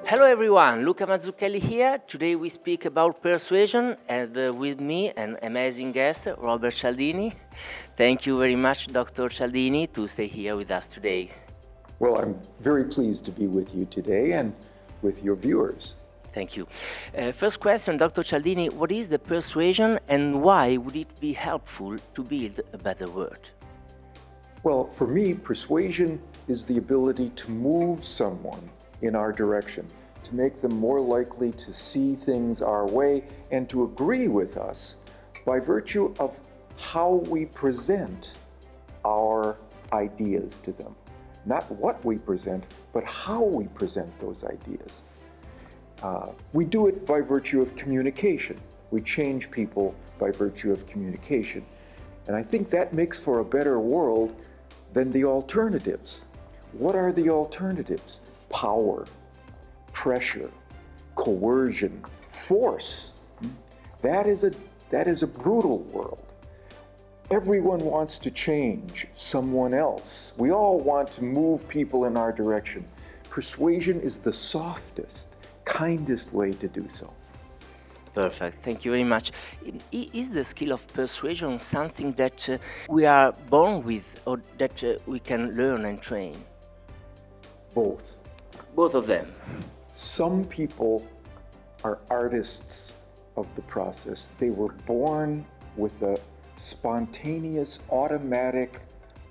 Hello everyone, Luca Mazzucchelli here. Today we speak about persuasion and with me an amazing guest, Robert Cialdini. Thank you very much, Dr. Cialdini, to stay here with us today. Well, I'm very pleased to be with you today and with your viewers. Thank you. First question, Dr. Cialdini, what is the persuasion and why would it be helpful to build a better world? Well, for me, persuasion is the ability to move someone in our direction, to make them more likely to see things our way and to agree with us by virtue of how we present our ideas to them. Not what we present, but how we present those ideas. We do it by virtue of communication. We change people by virtue of communication. And I think that makes for a better world than the alternatives. What are the alternatives? Power, pressure, coercion, force. That is a brutal world. Everyone wants to change someone else. We all want to move people in our direction. Persuasion is the softest, kindest way to do so. Perfect, thank you very much. Is the skill of persuasion something that we are born with or that we can learn and train? Both. Both of them. Some people are artists of the process. They were born with a spontaneous, automatic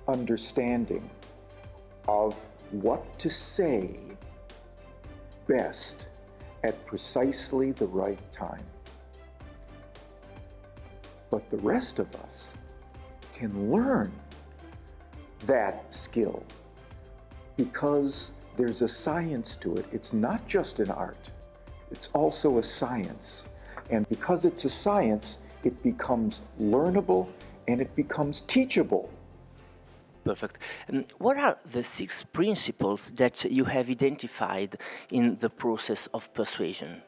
understanding of what to say best at precisely the right time. But the rest of us can learn that skill because there's a science to it. It's not just an art, it's also a science. And because it's a science, it becomes learnable and it becomes teachable. Perfect. What are the 6 principles that you have identified in the process of persuasion?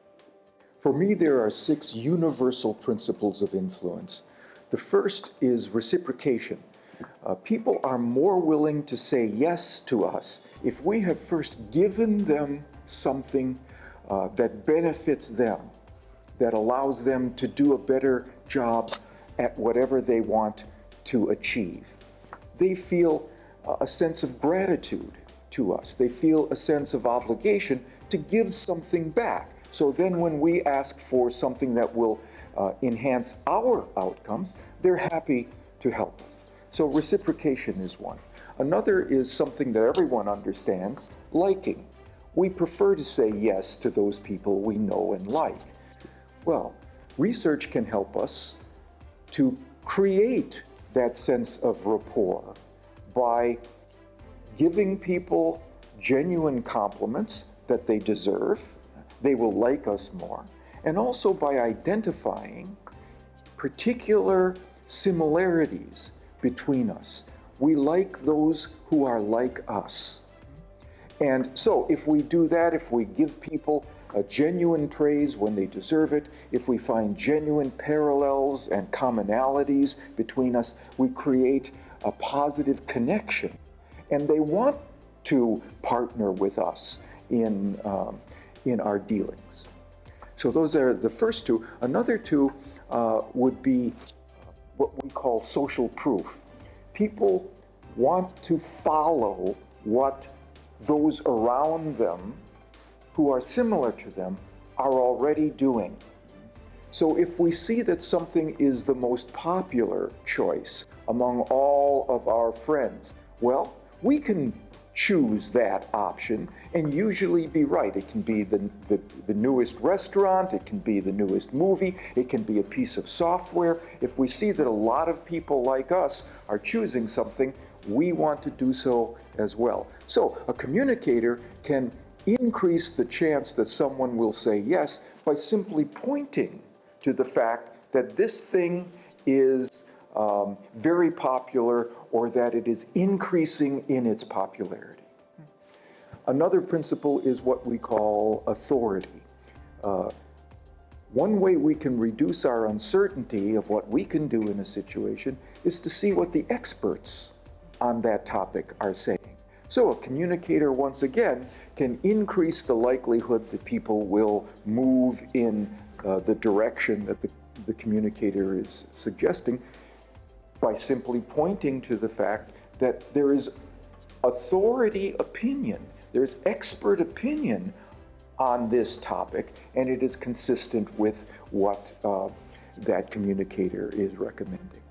For me, there are 6 universal principles of influence. The first is reciprocation. People are more willing to say yes to us if we have first given them something that benefits them, that allows them to do a better job at whatever they want to achieve. They feel a sense of gratitude to us. They feel a sense of obligation to give something back. So then when we ask for something that will enhance our outcomes, they're happy to help us. So reciprocation is one. Another is something that everyone understands, liking. We prefer to say yes to those people we know and like. Well, research can help us to create that sense of rapport by giving people genuine compliments that they deserve. They will like us more. And also by identifying particular similarities between us. We like those who are like us. And so if we do that, if we give people a genuine praise when they deserve it, if we find genuine parallels and commonalities between us, we create a positive connection. And they want to partner with us in our dealings. So those are the first 2. Another 2 would be what we call social proof. People want to follow what those around them who are similar to them are already doing. So if we see that something is the most popular choice among all of our friends, well, we can choose that option and usually be right. It can be the newest restaurant, it can be the newest movie, it can be a piece of software. If we see that a lot of people like us are choosing something, we want to do so as well. So a communicator can increase the chance that someone will say yes by simply pointing to the fact that this thing is very popular or that it is increasing in its popularity. Another principle is what we call authority. One way we can reduce our uncertainty of what we can do in a situation is to see what the experts on that topic are saying. So a communicator, once again, can increase the likelihood that people will move in the direction that the communicator is suggesting by simply pointing to the fact that there is authority opinion, there's expert opinion on this topic, and it is consistent with what that communicator is recommending.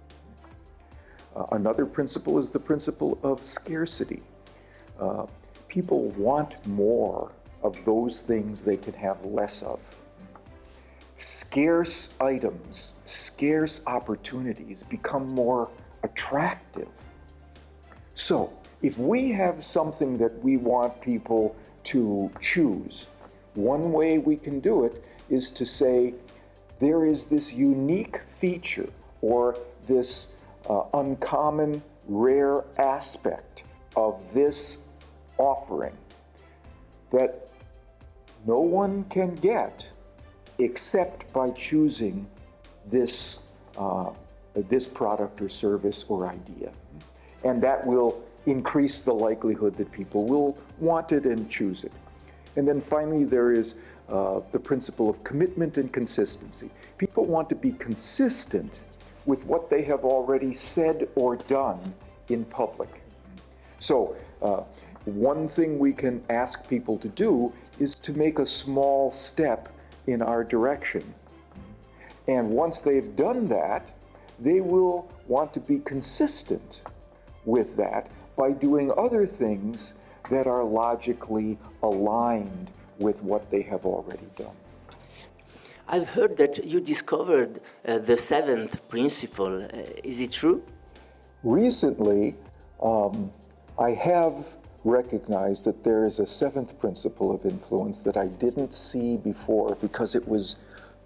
Another principle is the principle of scarcity. People want more of those things they can have less of. Scarce items, scarce opportunities become more attractive. So, if we have something that we want people to choose, one way we can do it is to say, there is this unique feature or this uncommon, rare aspect of this offering that no one can get except by choosing this, this product or service or idea. And that will increase the likelihood that people will want it and choose it. And then finally, there is the principle of commitment and consistency. People want to be consistent with what they have already said or done in public. So, one thing we can ask people to do is to make a small step in our direction. And once they've done that, they will want to be consistent with that by doing other things that are logically aligned with what they have already done. I've heard that you discovered the seventh principle. Is it true? Recently, I have recognized that there is a seventh principle of influence that I didn't see before because it was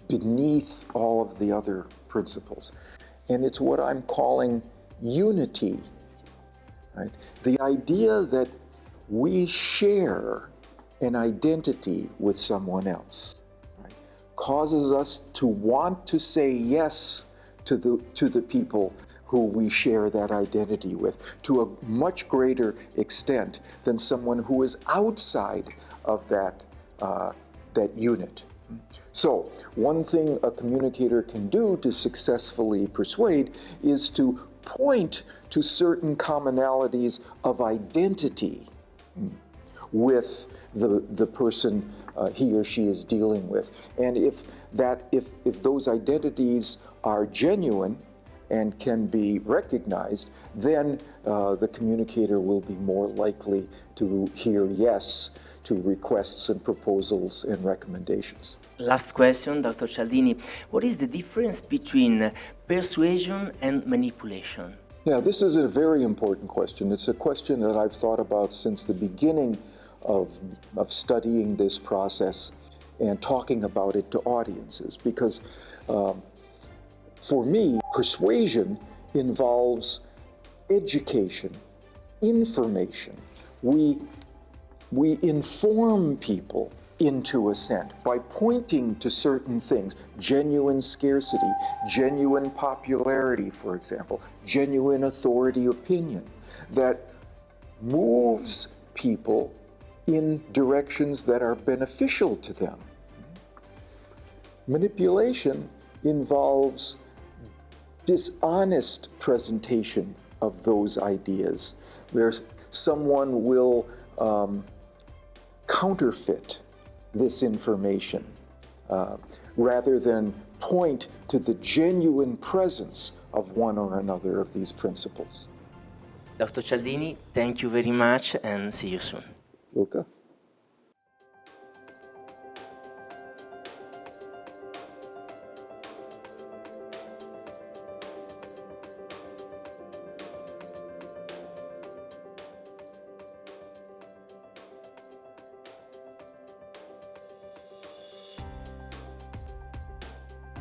beneath all of the other principles. And it's what I'm calling unity. Right? The idea that we share an identity with someone else, right, causes us to want to say yes to the people who we share that identity with to a much greater extent than someone who is outside of that unit. So, one thing a communicator can do to successfully persuade is to point to certain commonalities of identity with the person he or she is dealing with. And if those identities are genuine and can be recognized, then the communicator will be more likely to hear yes to requests and proposals and recommendations. Last question, Dr. Cialdini. What is the difference between persuasion and manipulation? Yeah, this is a very important question. It's a question that I've thought about since the beginning of studying this process and talking about it to audiences, because for me, persuasion involves education, information. We inform people into assent by pointing to certain things, genuine scarcity, genuine popularity, for example, genuine authority opinion, that moves people in directions that are beneficial to them. Manipulation involves dishonest presentation of those ideas, where someone will counterfeit this information rather than point to the genuine presence of one or another of these principles. Dr. Cialdini, thank you very much and see you soon. Luca?